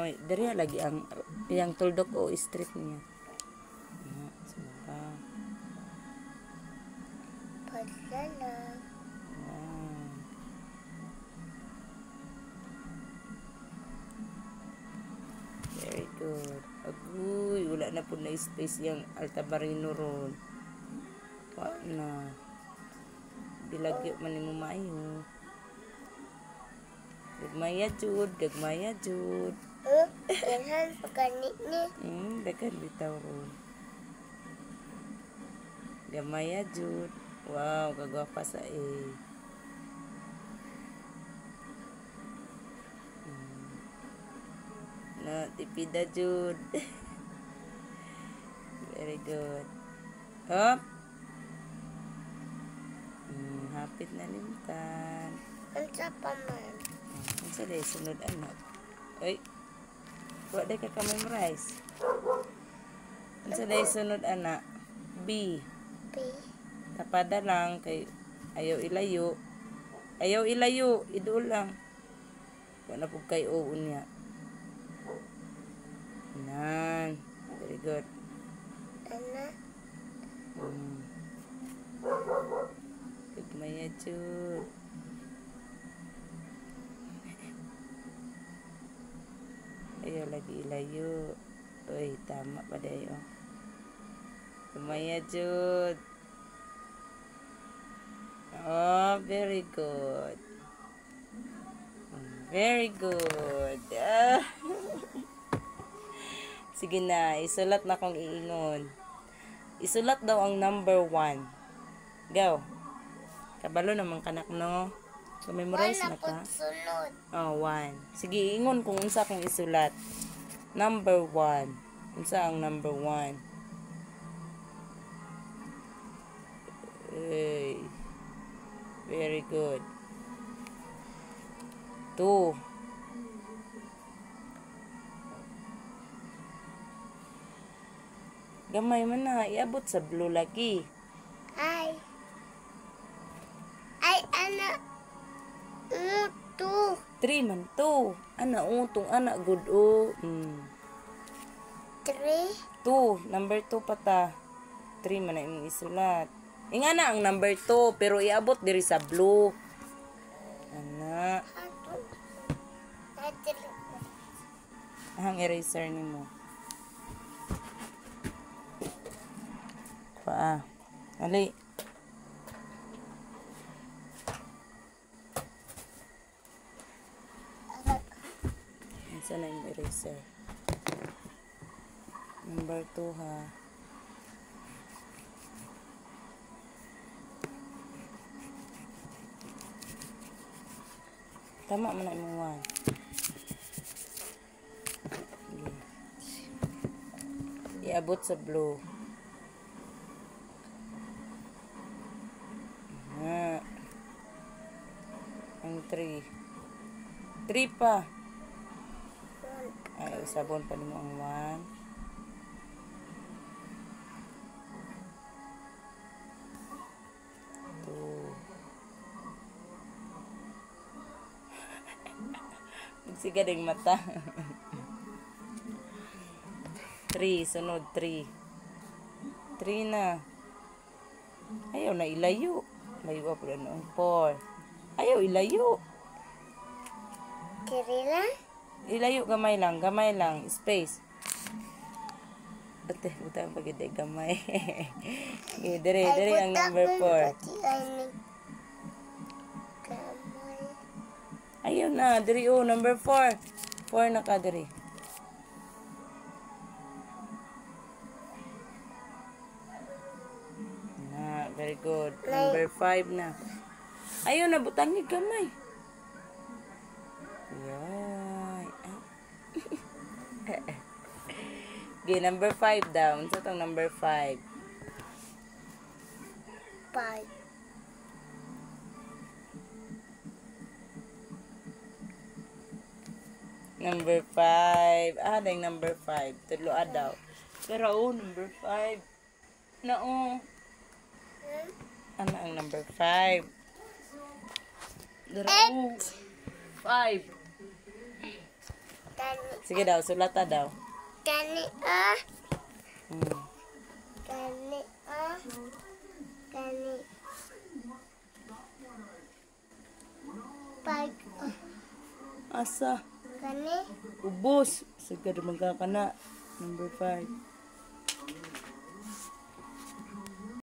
Oy, diri lagi ang yang tuldok o street niya. Sumaba. Pagkala. Wow. Very good. Agoy, wala na po na space yung Altabarino ron. Wa na. Dilagyo man ni mo maayo. Gagmaya jud, gagmaya jud. Yan pagkanit ni. Dagan bitaw ron. Gamaya jud. Wow, kagwapa sa No, tipida jud. Very good. Hop. Hapit na limtan. Ang pa man. Ang sada sunod anak. Ay. Wa day ka memorize. Ang sada sunod anak. B. P. Tapada lang kay ayaw ilayo. Ayaw ilayo, idul lang. Wala po kay o unya. Nan. Very good. Ana. Gagmaya jud. Ayaw lagi ilayo. Uy, tama pa dayo. Gagmaya jud. Oh, very good. Very good. Sige na, isulat na kong iingon. Isulat daw ang number 1. Go. Kabalo naman kanak, no? So, memorize na ka? Sunod. Oh, 1. Sige, iingon kung unsa kong isulat. Number 1. Unsa ang number 1? Very good. 2. Gamay man na, iabot sa blue lagi. Ay, ana. 2. 3 man to. Ana utong ana good o. 3. 2, number 2 pata. 3 man na imong isulat. Inga na ang number 2 pero iabot diri sa blue. Ana. Ang eraser nimo. Pa. Ali. Isa na yung eraser. Number 2 ha. Tama man na yung 1. Iabot sa blue. Ang 3. 3 pa. Ay, sabon pa nimo ang 1. 2. Magsiga ding mata. 3, sunod 3. 3 na. Ayaw na ilayo. Layo pa rin ang 4. Ayaw ilayo. Kirila? Ilayo, gamay lang. Space. Ate, butang pagide gamay. Dire ang number 4. Ayaw na, dire number 4. 4 na ka dire. Very good. Number 5 na. Ayaw na, butangig gamay. Yay. Okay, number 5 down. Sa itong number 5. 5. Number 5. Dahil number 5. Tuloa daw. Pero number 5. Ano ang number 5? Dara 5. Kani. Sige daw, sulata daw. Kani. Hmm. Kani. Kani. Pag. Asa? Kani. Ubos. Sagad magkakana. Number 5.